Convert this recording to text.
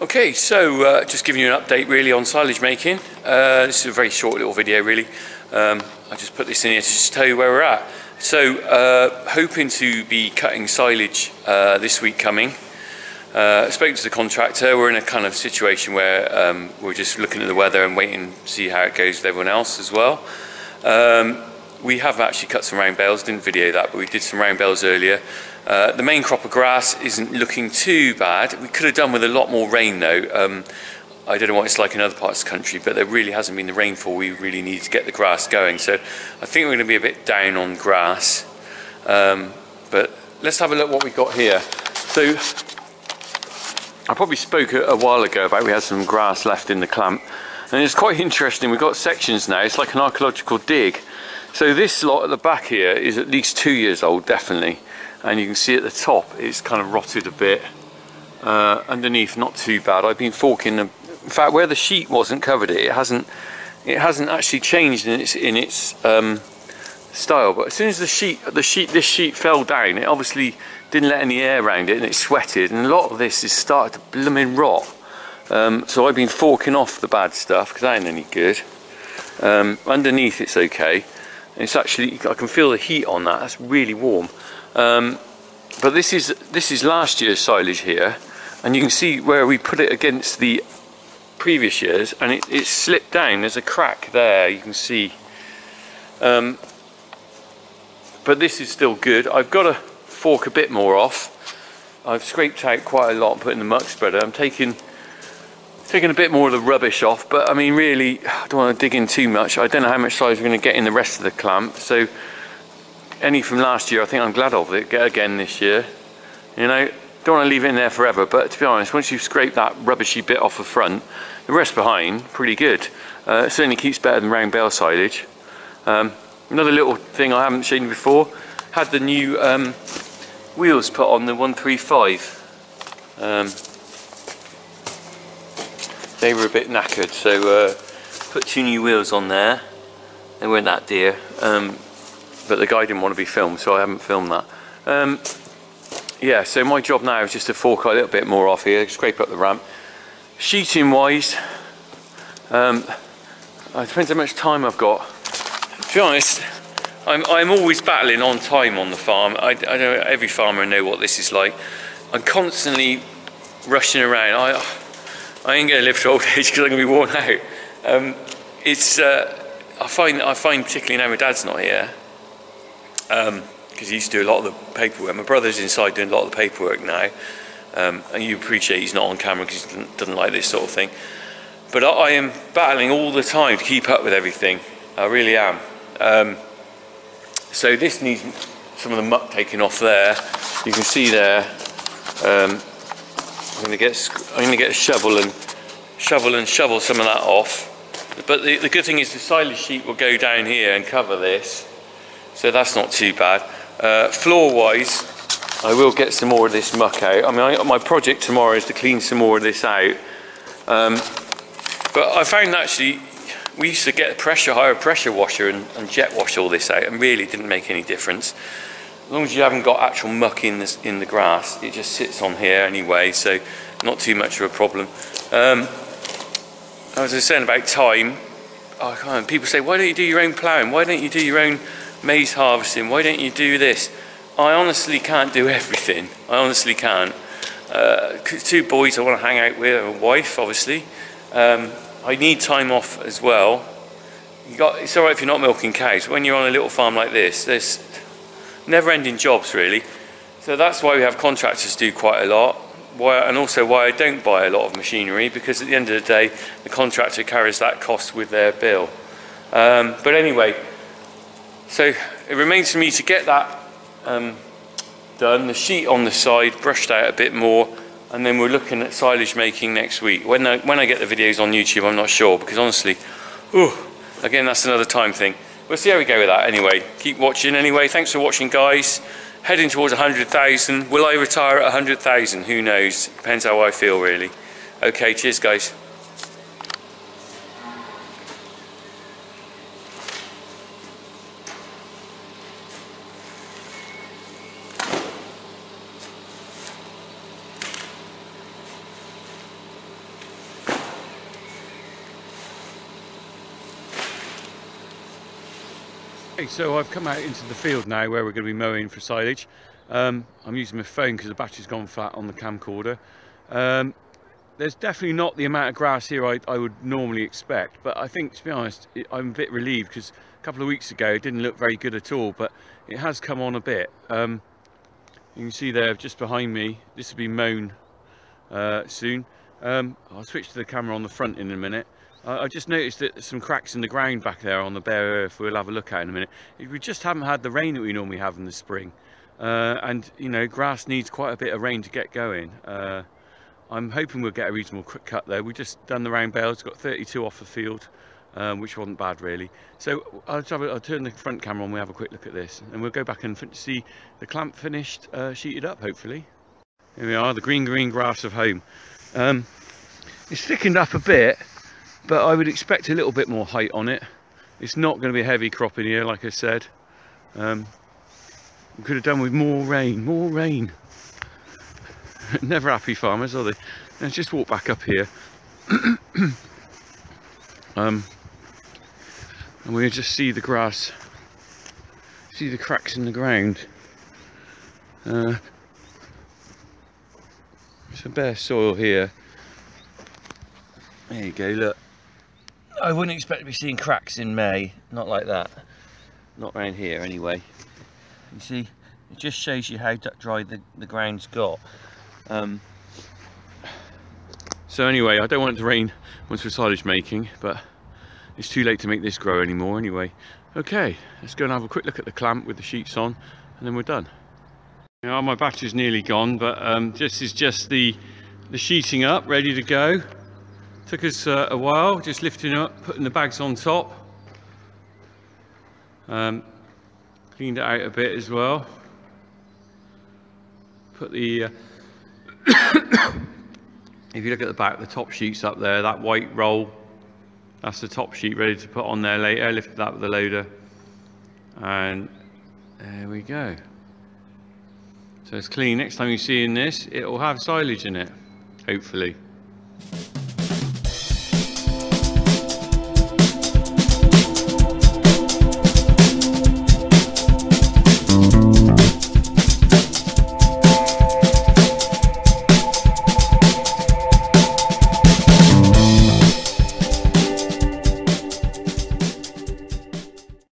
Okay, so just giving you an update really on silage making. This is a very short little video really. I just put this in here to just tell you where we're at. So hoping to be cutting silage this week coming. I spoke to the contractor. We're in a kind of situation where we're just looking at the weather and waiting to see how it goes with everyone else as well. We have actually cut some round bales, didn't video that, but we did some round bales earlier. The main crop of grass isn't looking too bad. We could have done with a lot more rain though. I don't know what it's like in other parts of the country, but there really hasn't been the rainfall we really need to get the grass going. So I think we're going to be a bit down on grass. But let's have a look what we've got here. So I probably spoke a while ago about we had some grass left in the clamp. And it's quite interesting, we've got sections now, it's like an archaeological dig. So this lot at the back here is at least 2 years old, definitely. And you can see at the top, it's kind of rotted a bit. Underneath, not too bad. I've been forking them. In fact, where the sheet wasn't covered, it hasn't actually changed in its style. But as soon as this sheet fell down, it obviously didn't let any air around it, and it sweated. And a lot of this is started to blooming rot. So I've been forking off the bad stuff because that ain't any good. Underneath, it's okay. It's actually, I can feel the heat on that. That's really warm. But this is last year's silage here, and you can see where we put it against the previous years, and it slipped down. There's a crack there, you can see. But this is still good. I've got to fork a bit more off. I've scraped out quite a lot and put in the muck spreader. I'm taking a bit more of the rubbish off, but I mean really, I don't want to dig in too much. I don't know how much silage we're going to get in the rest of the clamp, so any from last year I think I'm glad of it, get again this year. You know, don't want to leave it in there forever, but to be honest, once you've scraped that rubbishy bit off the front, the rest behind, pretty good. It certainly keeps better than round bale silage. Another little thing I haven't shown you before, had the new wheels put on the 135. They were a bit knackered, so put 2 new wheels on there. They weren't that dear, but the guy didn't want to be filmed, so I haven't filmed that. Yeah, so my job now is just to fork a little bit more off here, scrape up the ramp. Sheeting wise, it depends how much time I've got. To be honest, I'm always battling on time on the farm. I know every farmer know what this is like. I'm constantly rushing around. I ain't going to live to old age because I'm going to be worn out. I find particularly now my dad's not here, because he used to do a lot of the paperwork. My brother's inside doing a lot of the paperwork now, and you appreciate he's not on camera because he doesn't like this sort of thing. But I am battling all the time to keep up with everything. I really am. So this needs some of the muck taken off there. You can see there. I'm going to get a shovel and shovel some of that off. But the good thing is the silage sheet will go down here and cover this, so that's not too bad. Floor wise, I will get some more of this muck out. I mean, my project tomorrow is to clean some more of this out. But I found actually we used to get a higher pressure washer and jet wash all this out, and really didn't make any difference. As long as you haven't got actual muck in the grass, it just sits on here anyway, so not too much of a problem. As I was saying about time, people say, why don't you do your own ploughing? Why don't you do your own maize harvesting? Why don't you do this? I honestly can't do everything. I honestly can't. 2 boys I want to hang out with, a wife obviously. I need time off as well. It's alright if you're not milking cows. When you're on a little farm like this, there's never-ending jobs really. So that's why we have contractors do quite a lot. And also why I don't buy a lot of machinery, because at the end of the day the contractor carries that cost with their bill. But anyway, so it remains for me to get that done, the sheet on the side brushed out a bit more, and then we're looking at silage making next week. When I get the videos on YouTube, I'm not sure, because honestly, again, that's another time thing. We'll see how we go with that anyway. Keep watching anyway. Thanks for watching, guys. Heading towards 100,000. Will I retire at 100,000? Who knows? Depends how I feel, really. Okay, cheers, guys. Okay, so I've come out into the field now where we're going to be mowing for silage. I'm using my phone because the battery's gone flat on the camcorder. There's definitely not the amount of grass here I would normally expect, but I think, to be honest, I'm a bit relieved because a couple of weeks ago it didn't look very good at all, but it has come on a bit. You can see there just behind me, this will be mown soon. I'll switch to the camera on the front in a minute. I just noticed that there's some cracks in the ground back there on the bare earth we'll have a look at in a minute. We just haven't had the rain that we normally have in the spring. And, you know, grass needs quite a bit of rain to get going. I'm hoping we'll get a reasonable quick cut there. We've just done the round bales, got 32 off the field, which wasn't bad really. So I'll turn the front camera on, we'll have a quick look at this. And we'll go back and see the clamp finished, sheeted up hopefully. Here we are, the green grass of home. It's thickened up a bit, but I would expect a little bit more height on it. It's not going to be a heavy crop in here, like I said. We could have done with more rain, more rain. Never happy farmers, are they? Let's just walk back up here. And we'll just see the grass, see the cracks in the ground. It's a bare soil here. There you go, look. I wouldn't expect to be seeing cracks in May, not like that. Not around here anyway. You see, it just shows you how dry the ground's got. So anyway, I don't want it to rain once we're silage making, but it's too late to make this grow anymore anyway. Okay, let's go and have a quick look at the clamp with the sheets on, and then we're done. Now my battery's nearly gone, but this is just the sheeting up, ready to go. Took us a while, just lifting up, putting the bags on top. Cleaned it out a bit as well. Put the if you look at the back, the top sheet's up there, that white roll, that's the top sheet ready to put on there later. Lifted that with the loader, and there we go. So it's clean. Next time you see in this, it will have silage in it, hopefully.